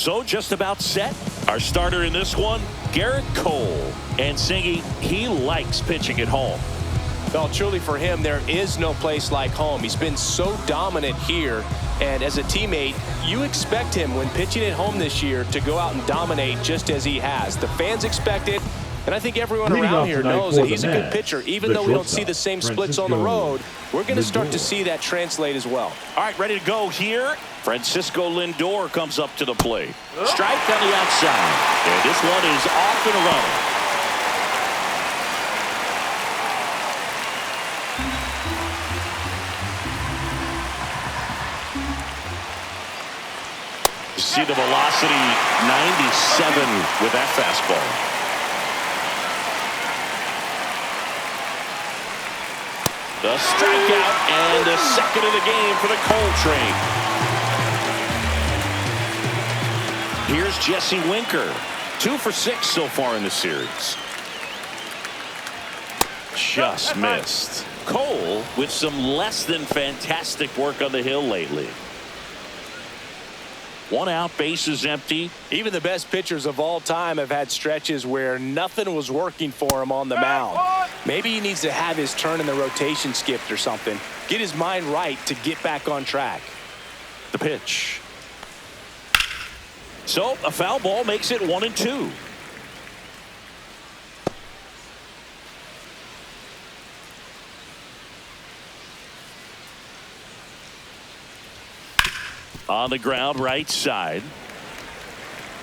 So just about set. Our starter in this one, Garrett Cole. And Singy, he likes pitching at home. Well, truly for him, there is no place like home. He's been so dominant here. And as a teammate, you expect him when pitching at home this year to go out and dominate just as he has. The fans expect it. And I think everyone around here knows that he's a good pitcher. Even though we don't see the same splits on the road, we're going to start to see that translate as well. All right, ready to go here. Francisco Lindor comes up to the plate. Strike on the outside. And this one is off and running. See the velocity, 97 with that fastball. The strikeout and the second of the game for the Cole train. Here's Jesse Winker. 2 for 6 so far in the series. Just missed. Cole with some less than fantastic work on the hill lately. 1 out, bases empty. Even the best pitchers of all time have had stretches where nothing was working for him on the mound. Maybe he needs to have his turn in the rotation skipped or something. Get his mind right to get back on track. The pitch. So a foul ball makes it 1-2. On the ground, right side.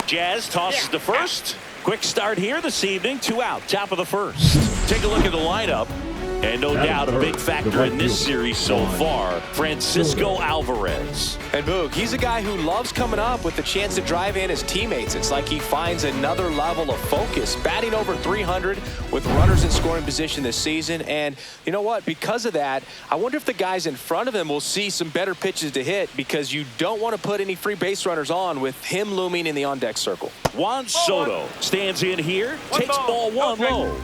Jazz tosses to first. Quick start here this evening. 2 out, top of the first. Take a look at the lineup. And no doubt a big factor in this series so far, Francisco Alvarez. And Boog, he's a guy who loves coming up with the chance to drive in his teammates. It's like he finds another level of focus. Batting over 300 with runners in scoring position this season. And you know what? Because of that, I wonder if the guys in front of him will see some better pitches to hit, because you don't want to put any free base runners on with him looming in the on-deck circle. Juan Soto stands in here, takes ball 1 low.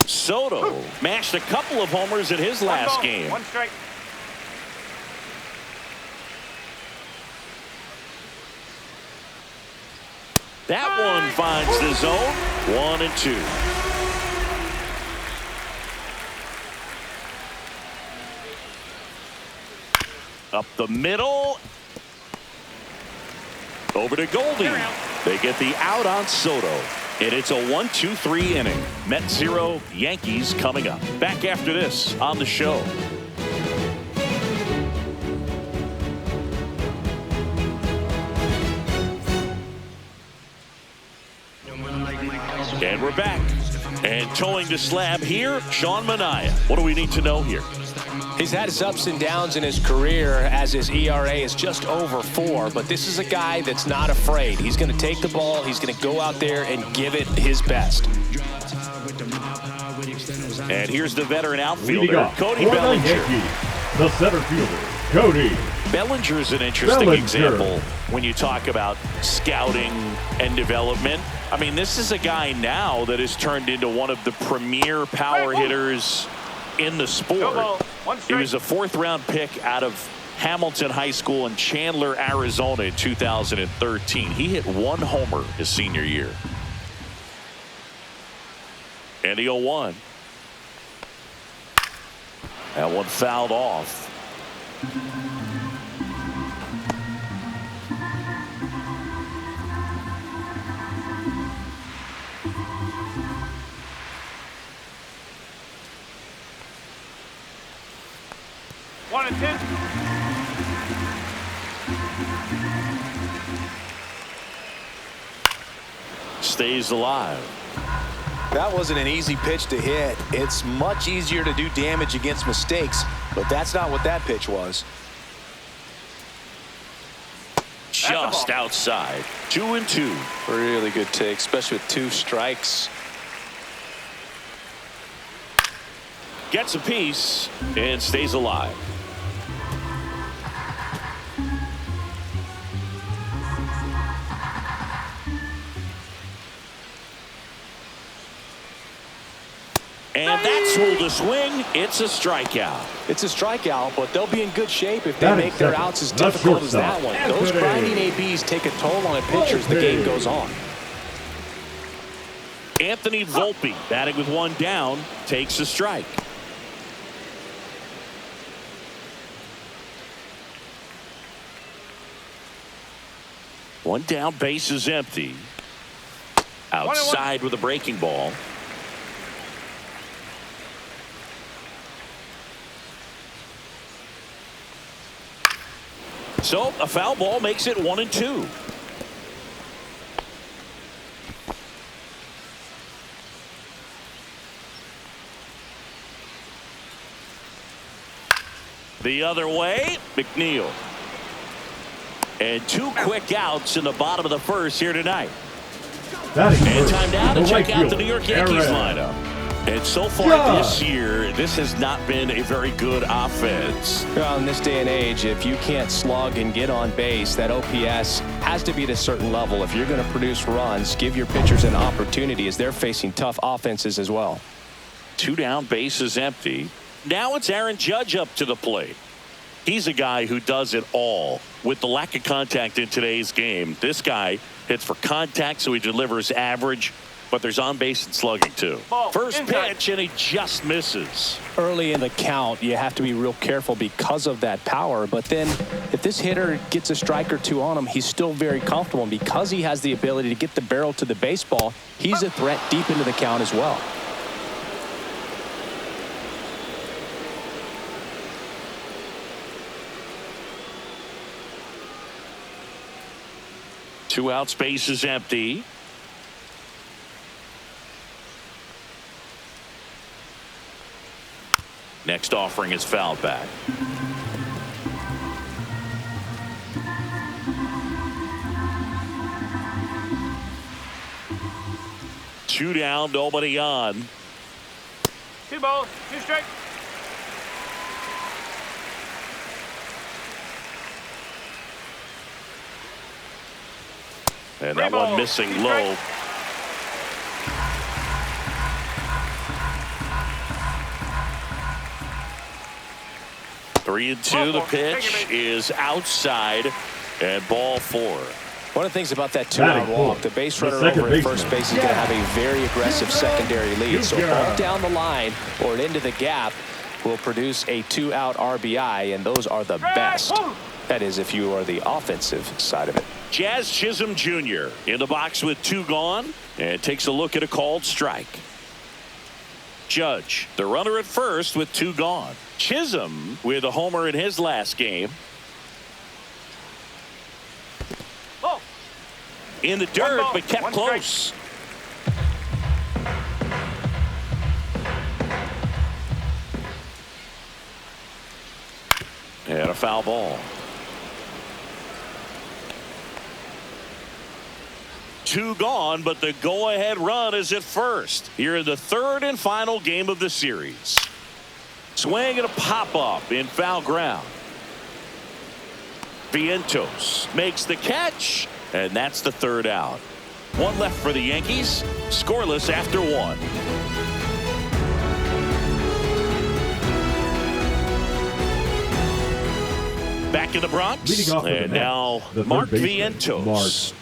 Soto mashed a couple of homers in his last game. 1 strike. That one finds the zone. 1-2. Up the middle. Over to Goldie. They get the out on Soto. And it's a 1-2-3 inning. Mets 0, Yankees coming up. Back after this on the show. And we're back. And towing the slab here, Sean Manaea. What do we need to know here? He's had his ups and downs in his career as his ERA is just over 4, but this is a guy that's not afraid. He's going to take the ball. He's going to go out there and give it his best. And here's the veteran outfielder, Cody Bellinger. The center fielder, Cody Bellinger is an interesting example when you talk about scouting and development. I mean, this is a guy now that has turned into one of the premier power hitters in the sport. He was a 4th-round pick out of Hamilton High School in Chandler, Arizona in 2013. He hit 1 homer his senior year. And the 0-1. That one fouled off. Stays alive. That wasn't an easy pitch to hit. It's much easier to do damage against mistakes, but that's not what that pitch was. Just outside. 2-2. Really good take, especially with 2 strikes. Gets a piece and stays alive. And that's ruled a swing. It's a strikeout. It's a strikeout, but they'll be in good shape if they make their outs as difficult as that one. Those grinding ABs take a toll on a pitcher as the game goes on. Anthony Volpe, batting with one down, takes a strike. One down, base is empty. Outside with a breaking ball. So a foul ball makes it 1-2. The other way, McNeil. And two quick outs in the bottom of the first here tonight. And time now to check out the New York Yankees lineup. And so far this year, this has not been a very good offense. Well, in this day and age, if you can't slug and get on base, that OPS has to be at a certain level. If you're going to produce runs, give your pitchers an opportunity as they're facing tough offenses as well. Two down, base is empty. Now it's Aaron Judge up to the plate. He's a guy who does it all. With the lack of contact in today's game, this guy hits for contact, so he delivers average, but there's on base and slugging too. First pitch, and he just misses. Early in the count, you have to be real careful because of that power. But then if this hitter gets a strike or two on him, he's still very comfortable. And because he has the ability to get the barrel to the baseball, he's a threat deep into the count as well. Two outs, base is empty. Next offering is fouled back. Two down, nobody on. 2 balls, 2 strikes. And that one missing low. Three and two. The pitch is outside, and ball 4. One of the things about that 2-out walk, the base runner over at first base is going to have a very aggressive secondary lead. So ball down the line or into the gap will produce a 2-out RBI, and those are the best. That is, if you are the offensive side of it. Jazz Chisholm Jr. in the box with 2 gone, and takes a look at a called strike. Judge, the runner at first with 2 gone. Chisholm with a homer in his last game. In the dirt, but kept close. And a foul ball. 2 gone, but the go-ahead run is at first. Here in the 3rd and final game of the series. Swing and a pop-up in foul ground. Vientos makes the catch, and that's the 3rd out. 1 left for the Yankees, scoreless after 1. Back in the Bronx, and now Mark Vientos.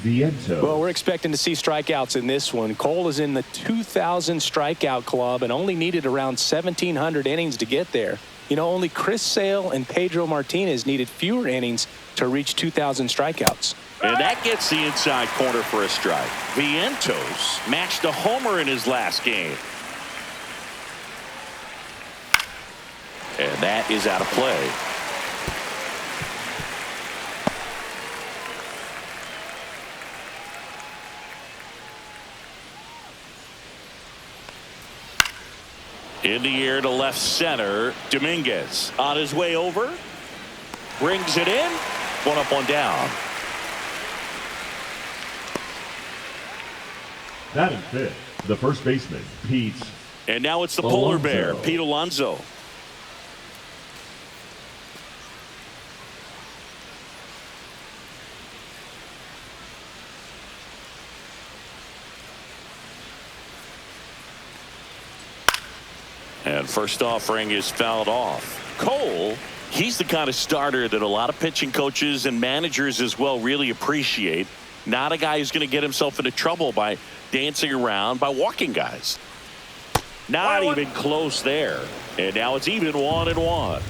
Well, we're expecting to see strikeouts in this one. Cole is in the 2,000 strikeout club and only needed around 1,700 innings to get there. You know, only Chris Sale and Pedro Martinez needed fewer innings to reach 2,000 strikeouts. And that gets the inside corner for a strike. Vientos matched a homer in his last game. And that is out of play. In the air to left center, Dominguez on his way over, brings it in, 1 up, 1 down. Batting 5th, the first baseman, Pete. And now it's the polar bear, Pete Alonso. And first offering is fouled off. Cole, he's the kind of starter that a lot of pitching coaches and managers as well really appreciate. Not a guy who's going to get himself into trouble by dancing around, by walking guys. Not even close there. And now it's even 1-1.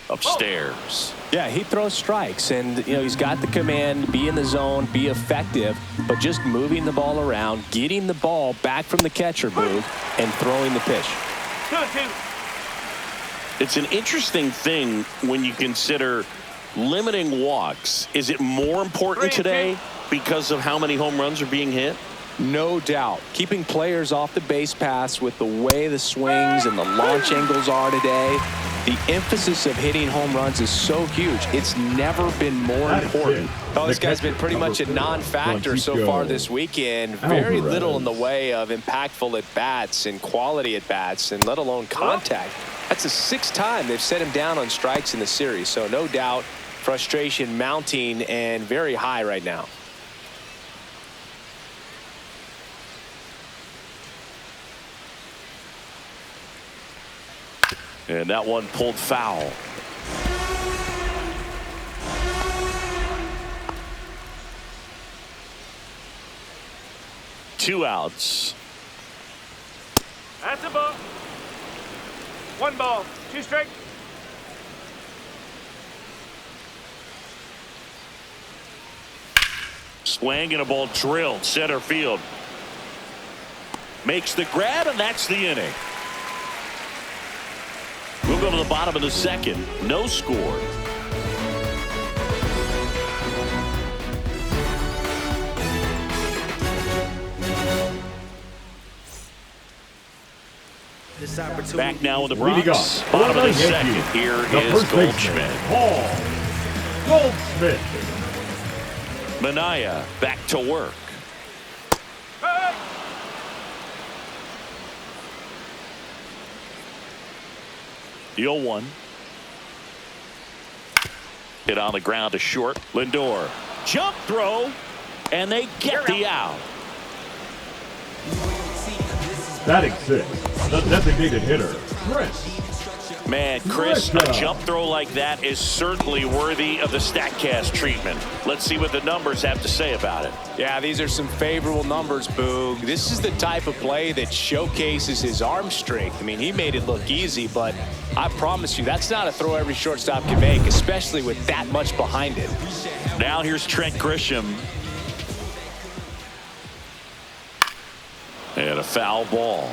Upstairs. Yeah, he throws strikes, and he's got the command, be in the zone, be effective, but just moving the ball around, getting the ball back from the catcher booth, and throwing the pitch. 2-2. It's an interesting thing when you consider limiting walks. Is it more important today because of how many home runs are being hit? No doubt. Keeping players off the base paths with the way the swings and the launch angles are today, the emphasis of hitting home runs is so huge. It's never been more important. Oh, this guy's been pretty much a non-factor so far this weekend. Very little in the way of impactful at-bats and quality at-bats, and let alone contact. That's the 6th time they've set him down on strikes in the series. So no doubt, frustration mounting and very high right now. And that one pulled foul. Two outs. That's a ball. 1 ball, 2 strikes. Swing and a ball drilled center field. Makes the grab, and that's the inning. We'll go to the bottom of the 2nd. No score. Back now in the Bronx. Bottom of the 2nd. Here is Goldschmidt. Paul Goldschmidt. Minaya back to work. The 0-1. Hit on the ground to short. Lindor. Jump throw. And they get the out. Batting 6. The designated hitter, Chris. Man, Chris, a jump throw like that is certainly worthy of the StatCast treatment. Let's see what the numbers have to say about it. Yeah, these are some favorable numbers, Boog. This is the type of play that showcases his arm strength. I mean, he made it look easy, but I promise you, that's not a throw every shortstop can make, especially with that much behind it. Now here's Trent Grisham. And a foul ball.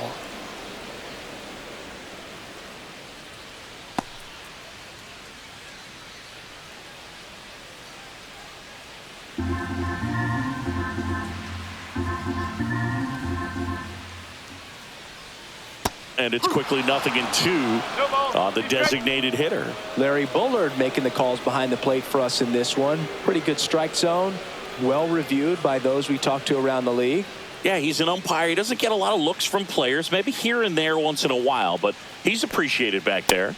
And it's quickly 0-2 on the designated hitter. Larry Bullard making the calls behind the plate for us in this one. Pretty good strike zone. Well reviewed by those we talked to around the league. Yeah, he's an umpire. He doesn't get a lot of looks from players, maybe here and there once in a while, but he's appreciated back there.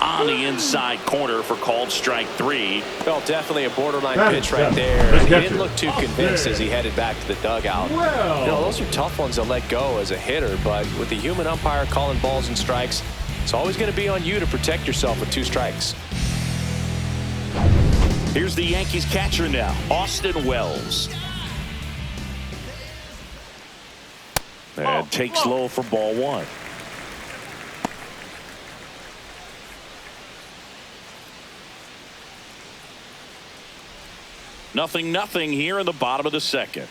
On the inside corner for called strike 3. Well, definitely a borderline pitch right there. He didn't look too convinced as he headed back to the dugout. Those are tough ones to let go as a hitter, but with the human umpire calling balls and strikes, it's always going to be on you to protect yourself with 2 strikes. Here's the Yankees catcher now, Austin Wells. And takes low for ball 1. Nothing here in the bottom of the 2nd.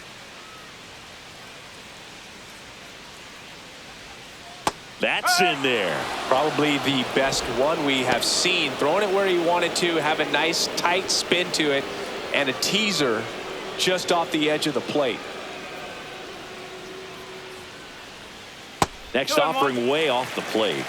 That's in there. Probably the best one we have seen. Throwing it where he wanted to, have a nice tight spin to it, and a teaser just off the edge of the plate. Next offering way off the plate.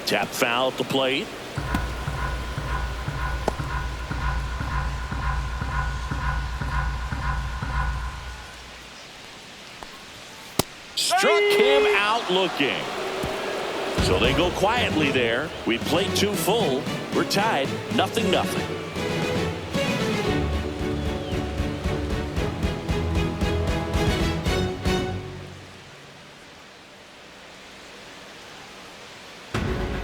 Tap foul at the plate. out looking. So they go quietly there. We played 2 full. We're tied 0-0.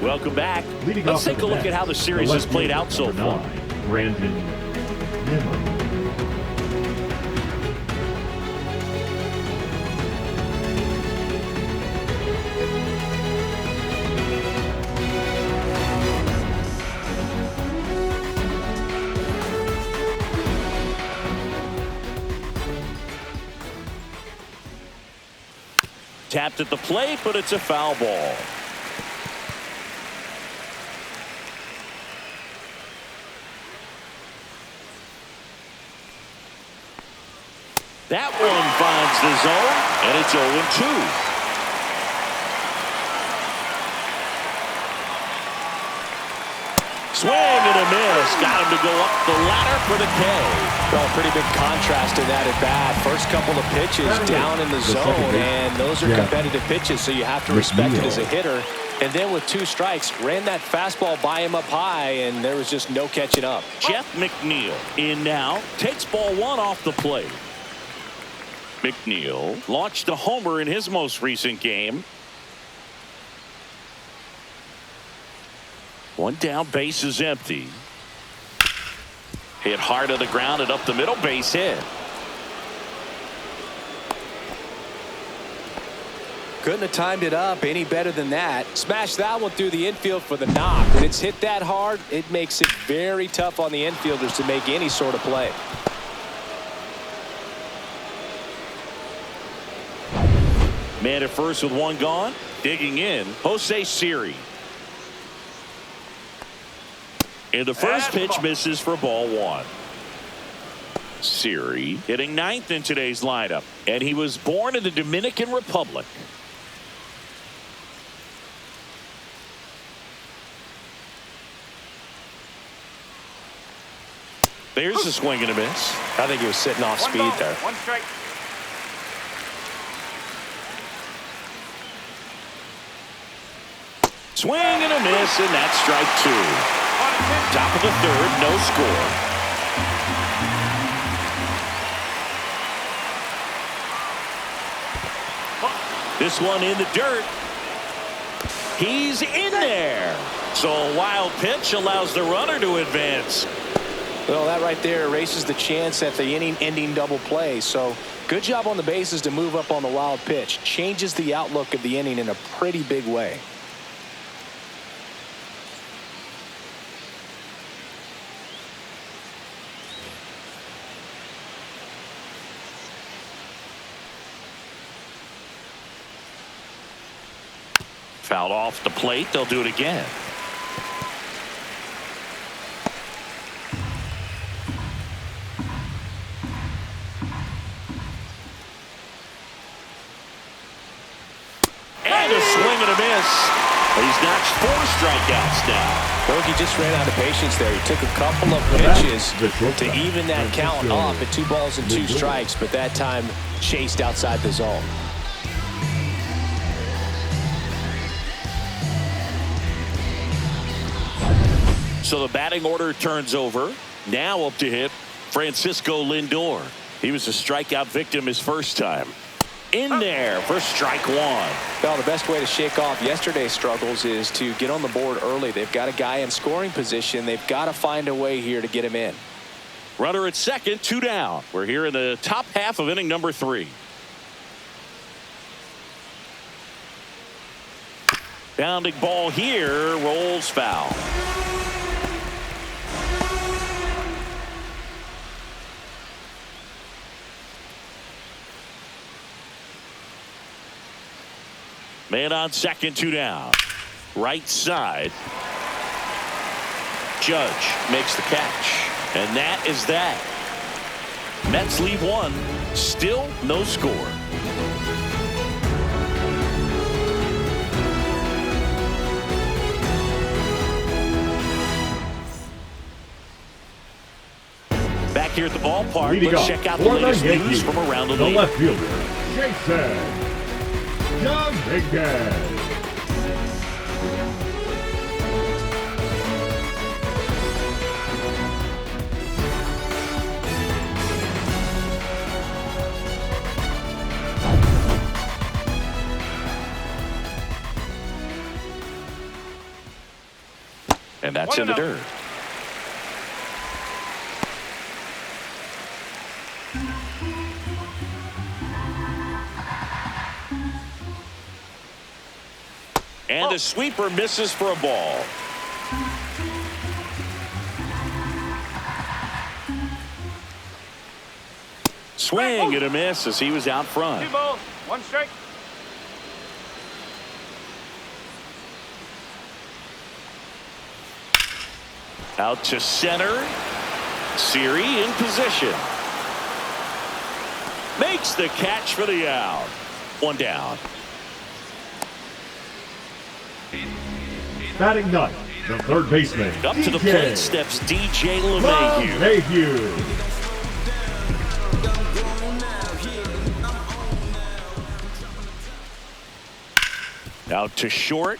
Welcome back. Let's take a look at how the series has played out so far. Brandon Nimmo. Tapped at the plate, but it's a foul ball. That one finds the zone, and it's 0-2. Swing and a miss. Got him to go up the ladder for the K. Well, pretty big contrast in that at bat. First couple of pitches down in the zone, and those are competitive pitches, so you have to respect it as a hitter. And then with 2 strikes, ran that fastball by him up high, and there was just no catching up. Jeff McNeil in now. Takes ball 1 off the plate. McNeil launched a homer in his most recent game. 1 down, base is empty. Hit hard to the ground and up the middle, base hit. Couldn't have timed it up any better than that. Smashed that one through the infield for the knock. When it's hit that hard, it makes it very tough on the infielders to make any sort of play. Man at first with 1 gone. Digging in, Jose Siri. And the first pitch misses for ball 1. Siri hitting 9th in today's lineup. And he was born in the Dominican Republic. There's a swing and a miss. I think he was sitting off speed there. 1 strike. Swing and a miss, and that's strike 2. Top of the 3rd, no score. This one in the dirt. He's in there. So a wild pitch allows the runner to advance. Well, that right there erases the chance at the inning-ending double play. So good job on the bases to move up on the wild pitch. Changes the outlook of the inning in a pretty big way. Fouled off the plate. They'll do it again. And a swing and a miss. He's notched 4 strikeouts now. Well, he just ran out of patience there. He took a couple of pitches to even that count off at 2 balls and 2 strikes, but that time chased outside the zone. So the batting order turns over. Now up to hit Francisco Lindor. He was a strikeout victim his first time. In there for strike 1. Well, the best way to shake off yesterday's struggles is to get on the board early. They've got a guy in scoring position. They've got to find a way here to get him in. Runner at second, 2 down. We're here in the top half of inning number 3. Bounding ball here, rolls foul. Man on second, 2 down. Right side. Judge makes the catch. And that is that. Mets leave 1. Still no score. Back here at the ballpark, let's check out the latest news from around the league. Left fielder, Jason Dominguez. And that's in the dirt. And a sweeper misses for a ball. Swing and a miss as he was out front. 2 balls, 1 strike. Out to center. Siri in position. Makes the catch for the out. 1 down. Batting ninth, the third baseman. Up to the plate steps DJ LeMahieu. Out to short.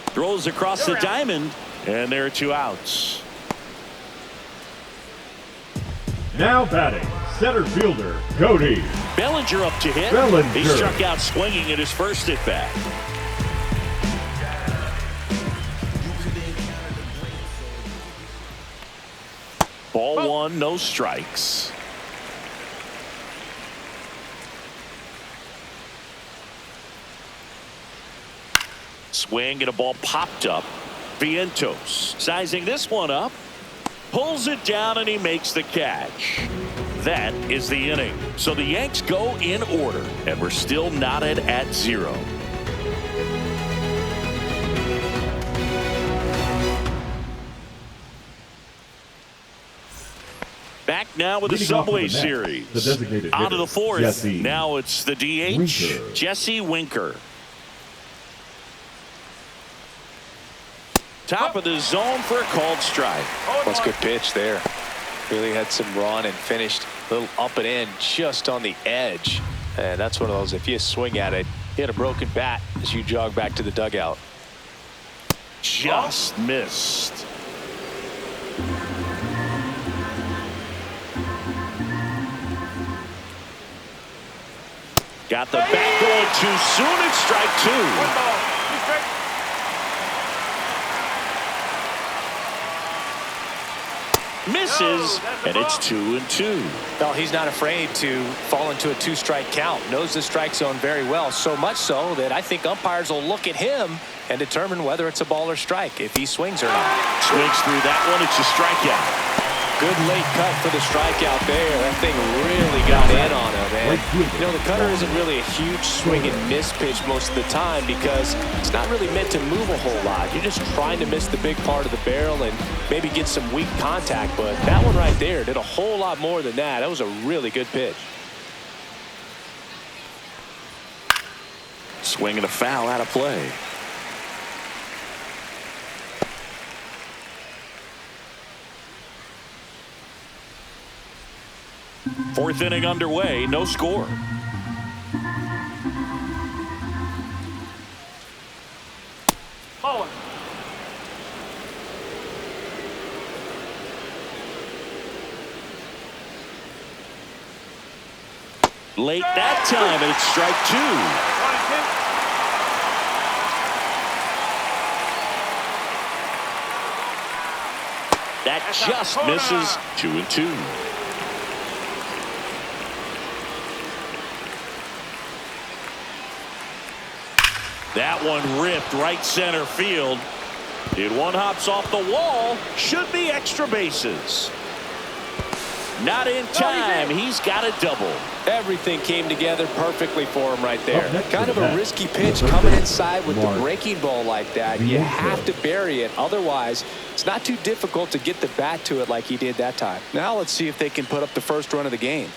Throws across the diamond, and there are 2 outs. Now batting, center fielder, Cody. Bellinger up to hit. Bellinger. He struck out swinging at his first at bat. Ball 1, no strikes. Swing and a ball popped up. Vientos sizing this one up. Pulls it down and he makes the catch. That is the inning. So the Yanks go in order, and we're still knotted at 0. Back now with the Subway Series. The designated On to the 4th. Jesse Now it's the DH, Winker. Jesse Winker. Top of the zone for a called strike. That's a good pitch there. Really had some run and finished a little up and in just on the edge. And that's one of those, if you swing at it, you hit a broken bat as you jog back to the dugout. Just missed. Got the bat going too soon. It's strike 2. 1 ball, 2 strike. Misses, and it's 2-2. Well, he's not afraid to fall into a 2-strike count. Knows the strike zone very well, so much so that I think umpires will look at him and determine whether it's a ball or strike if he swings or not. Swings through that one. It's a strikeout. Good late cut for the strikeout there. That thing really got in on him. And, you know, the cutter isn't really a huge swing and miss pitch most of the time because it's not really meant to move a whole lot. You're just trying to miss the big part of the barrel and maybe get some weak contact. But that one right there did a whole lot more than that. That was a really good pitch. Swing and a foul out of play. Fourth inning underway, no score. Holland. Late that time, and it's strike 2. 1-2. That just misses. 2-2. That one ripped right center field. If one hops off the wall, should be extra bases. Not in time. He's got a double. Everything came together perfectly for him right there. next Kind to of the a bat, risky pitch the coming third inside with the Mark breaking ball like that. You have to bury it. Otherwise, it's not too difficult to get the bat to it like he did that time. Now let's see if they can put up the first run of the game.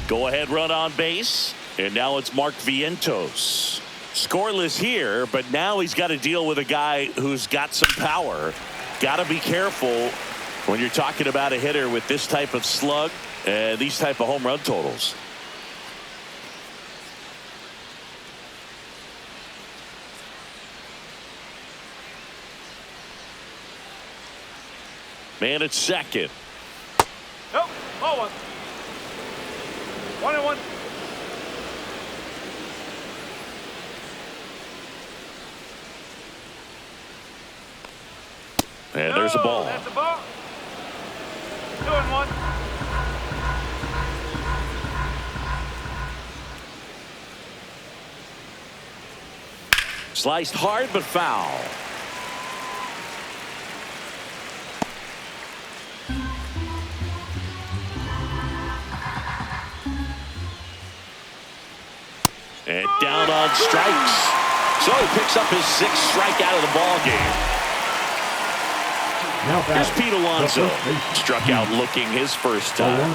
Go ahead run on base. And now it's Mark Vientos. Scoreless here, but now he's got to deal with a guy who's got some power. Got to be careful when you're talking about a hitter with this type of slug and these type of home run totals. Man at second. Nope. Ball one. 1-1. And there's a ball. That's a ball. 2-1. Sliced hard but foul. And down on strikes. So he picks up his 6th strikeout of the ball game. Here's Pete Alonso. Struck out looking his first time.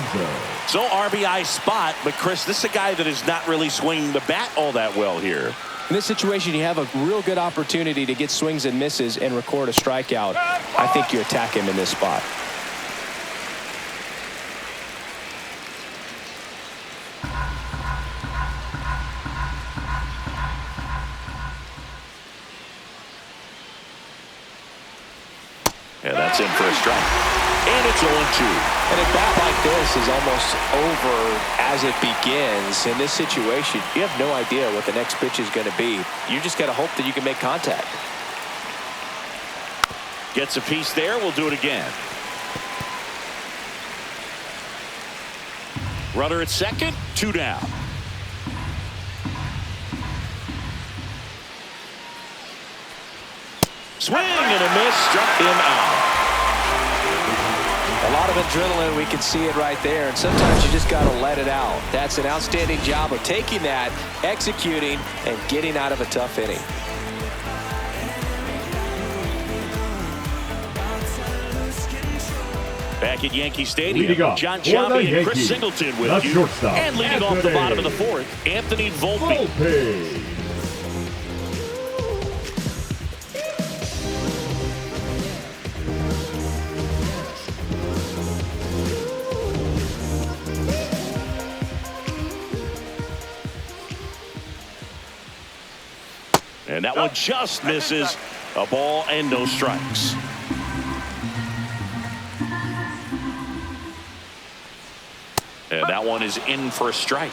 So RBI spot, but Chris, this is a guy that is not really swinging the bat all that well here. In this situation, you have a real good opportunity to get swings and misses and record a strikeout. I think you attack him in this spot. And that's in for a strike. And it's 0-2. And a bat like this is almost over as it begins. In this situation, you have no idea what the next pitch is going to be. You just got to hope that you can make contact. Gets a piece there. We'll do it again. Runner at second. 2 down. Swing and a miss. Struck him out. A lot of adrenaline. We can see it right there. And sometimes you just got to let it out. That's an outstanding job of taking that, executing, and getting out of a tough inning. Back at Yankee Stadium, John Chavi and Chris Singleton with you. And leading off the bottom of the 4th, Anthony Volpe. And that one just misses. A ball and no strikes. And that one is in for a strike.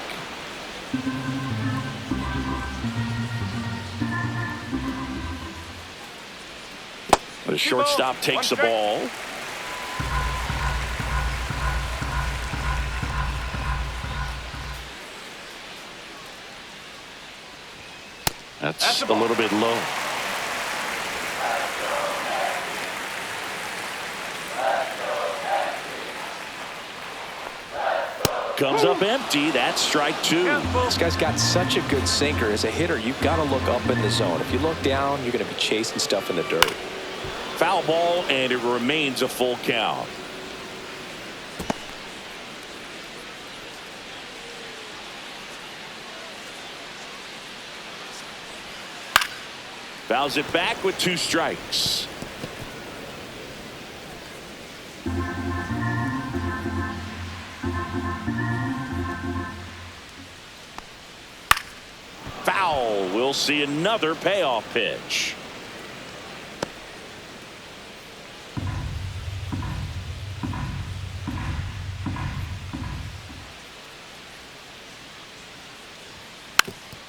The shortstop takes the ball. That's a little bit low. Comes up empty. That's strike 2. This guy's got such a good sinker. As a hitter, you've got to look up in the zone. If you look down, you're going to be chasing stuff in the dirt. Foul ball, and it remains a full count. Fouls it back with 2 strikes. Foul. We'll see another payoff pitch.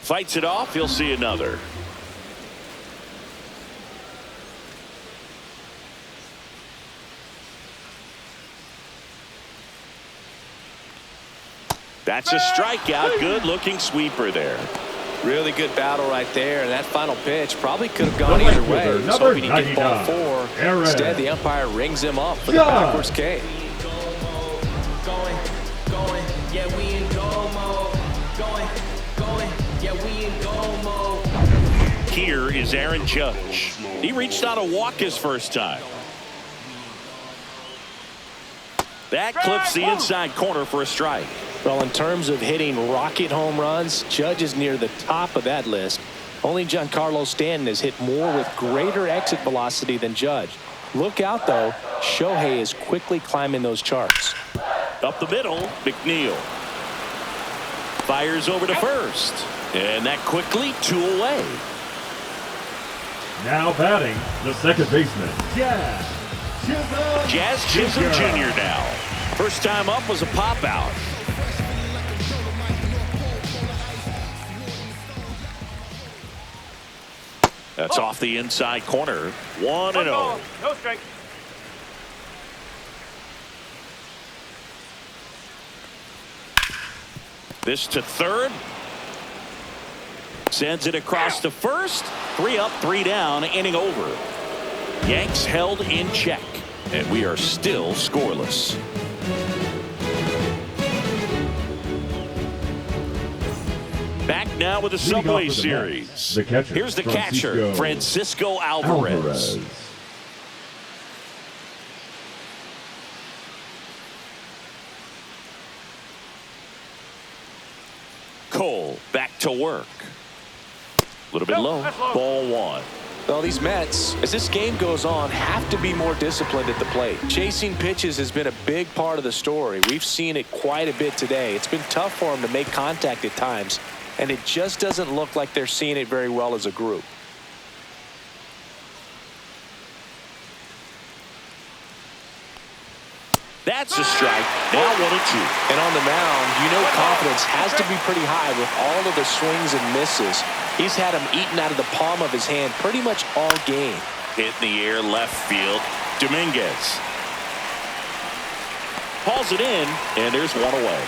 Fights it off. He'll see another. That's a strikeout. Good looking sweeper there. Really good battle right there. And that final pitch probably could have gone either way. He was hoping he'd get ball 4. Instead, the umpire rings him up for the backwards K. Here is Aaron Judge. He reached out a walk his first time. That clips the inside corner for a strike. Well, in terms of hitting rocket home runs, Judge is near the top of that list. Only Giancarlo Stanton has hit more with greater exit velocity than Judge. Look out, though. Shohei is quickly climbing those charts. Up the middle, McNeil fires over to first, and that quickly 2 away. Now batting, the second baseman, Jazz Chisholm Jr. now. First time up was a pop out. That's off the inside corner. 1-0. No strike. This to third. Sends it across to first. 3 up, 3 down, inning over. Yanks held in check, and we are still scoreless. Back now with the Subway Series. Here's the catcher, Francisco Alvarez. Cole back to work. A little bit low. Ball 1. Well, these Mets, as this game goes on, have to be more disciplined at the plate. Chasing pitches has been a big part of the story. We've seen it quite a bit today. It's been tough for them to make contact at times, and it just doesn't look like they're seeing it very well as a group. That's a strike. Now 1-2. And on the mound, you know confidence has to be pretty high with all of the swings and misses. He's had them eaten out of the palm of his hand pretty much all game. Hit in the air, left field. Dominguez hauls it in, and there's 1 away.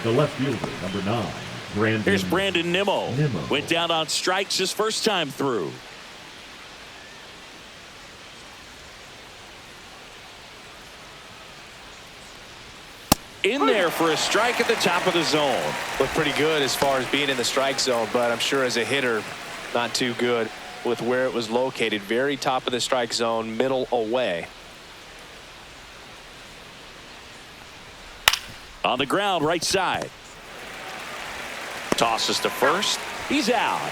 The left fielder, number 9, Brandon. Here's Brandon Nimmo. Went down on strikes his first time through. In there for a strike at the top of the zone. Looked pretty good as far as being in the strike zone, but I'm sure as a hitter, not too good with where it was located. Very top of the strike zone, middle away. On the ground, right side. Tosses to first. He's out.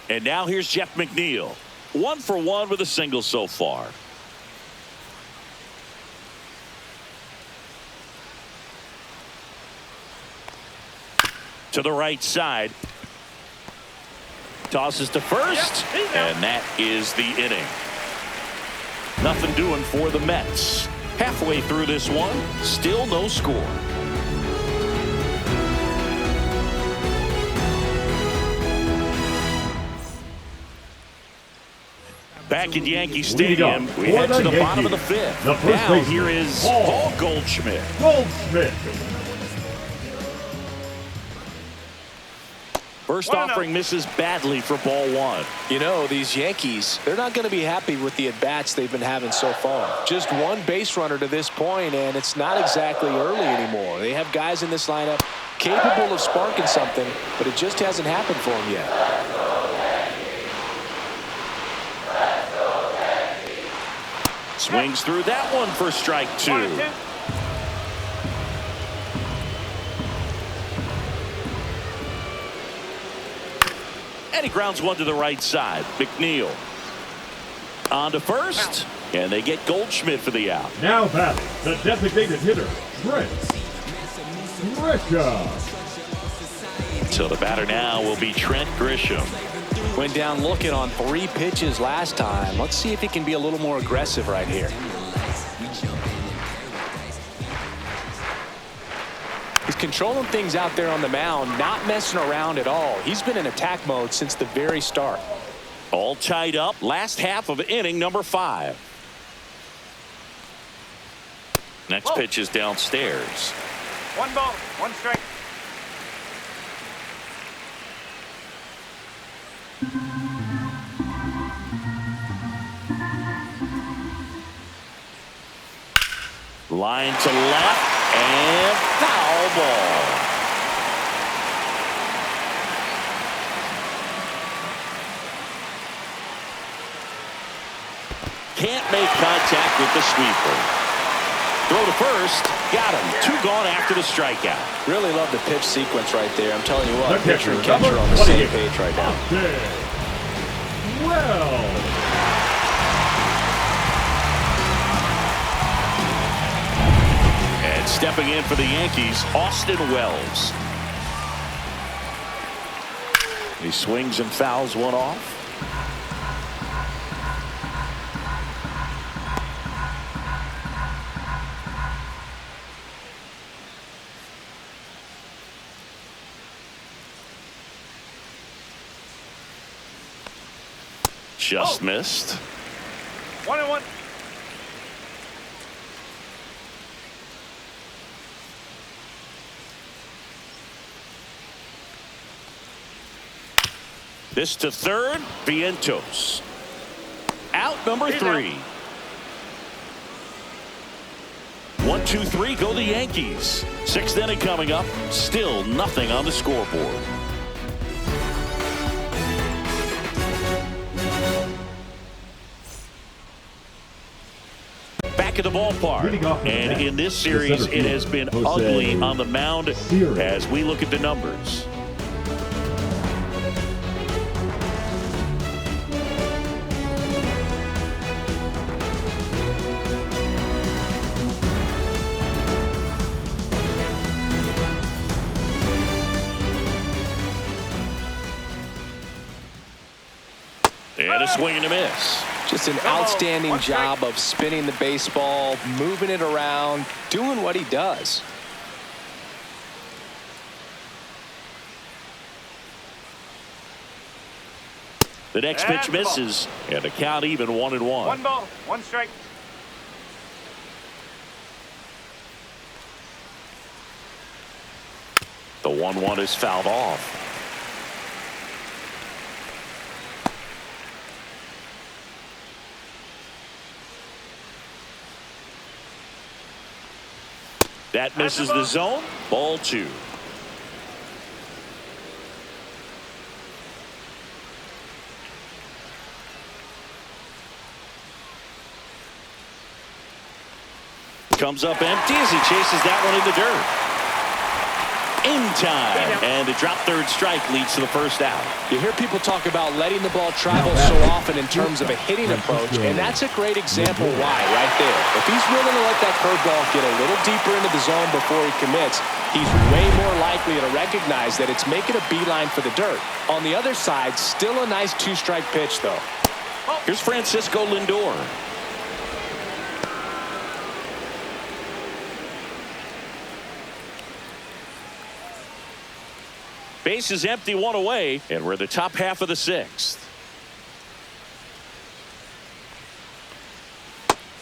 And now here's Jeff McNeil. 1 for 1 with a single so far. To the right side. Tosses to first. And that is the inning. Nothing doing for the Mets. Halfway through this one, still no score. Back at Yankee Stadium, we head to the bottom of the 5th. Now here is Paul Goldschmidt. First offering misses badly for ball 1. You know, these Yankees, they're not going to be happy with the at-bats they've been having so far. Just 1 base runner to this point, and it's not exactly early anymore. They have guys in this lineup capable of sparking something, but it just hasn't happened for them yet. Swings through that one for strike 2. And he grounds one to the right side. McNeil on to first, and they get Goldschmidt for the out. Now batting, the designated hitter, Trent Grisham. So the batter now will be Trent Grisham. Went down looking on 3 pitches last time. Let's see if he can be a little more aggressive right here. He's controlling things out there on the mound, not messing around at all. He's been in attack mode since the very start. All tied up, last half of inning number 5. Next pitch is downstairs. 1 ball, 1 strike. Line to left and foul ball. Can't make contact with the sweeper. Throw to first. Got him. 2 gone after the strikeout. Really love the pitch sequence right there. I'm telling you what, The pitcher and catcher, catcher on the number same 28. page right now. Okay. Well. And stepping in for the Yankees, Austin Wells. He swings and fouls one off. Just missed. 1-1. This to third. Vientos. Out number 3. 1, 2, 3 go the Yankees. 6th inning coming up. Still nothing on the scoreboard. Back at the ballpark, and in this series it has been ugly on the mound as we look at the numbers. And a swing and a miss. Just an outstanding job of spinning the baseball, moving it around, doing what he does. The next pitch misses, and the count even 1-1. 1 ball, 1 strike. The 1-1 is fouled off. That misses the zone. Ball 2. Comes up empty as he chases that one in the dirt. In time, and the drop third strike leads to the first out. You hear people talk about letting the ball travel so often in terms of a hitting approach, and that's a great example why right there. If he's willing to let that curveball get a little deeper into the zone before he commits, he's way more likely to recognize that it's making a beeline for the dirt. On the other side, still a nice 2-strike pitch, though. Here's Francisco Lindor. Base is empty, 1 away, and we're in the top half of the 6th.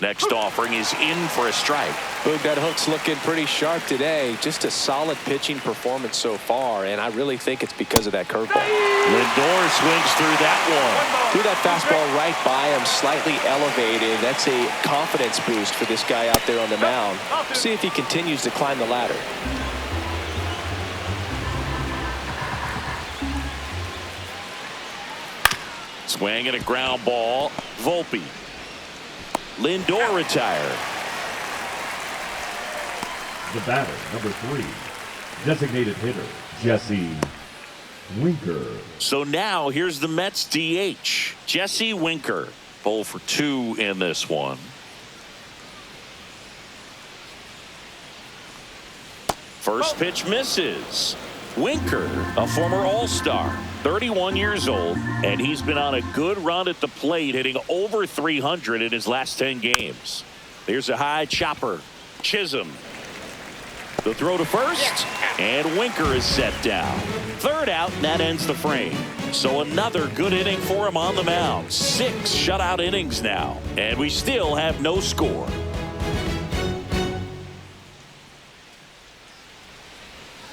Next offering is in for a strike. Boog, that hook's looking pretty sharp today. Just a solid pitching performance so far, and I really think it's because of that curveball. Lindor swings through that one. Threw that fastball right by him, slightly elevated. That's a confidence boost for this guy out there on the mound. See if he continues to climb the ladder. Swing and a ground ball. Volpe. Lindor retired. The batter, number 3, designated hitter, Jesse Winker. So now here's the Mets DH, Jesse Winker. 0 for 2 in this one. First pitch misses. Winker, a former All-Star, 31 years old, and he's been on a good run at the plate, hitting over 300 in his last 10 games. Here's a high chopper. Chisholm. The throw to first, and Winker is set down. Third out, and that ends the frame. So another good inning for him on the mound. 6 shutout innings now, and we still have no score.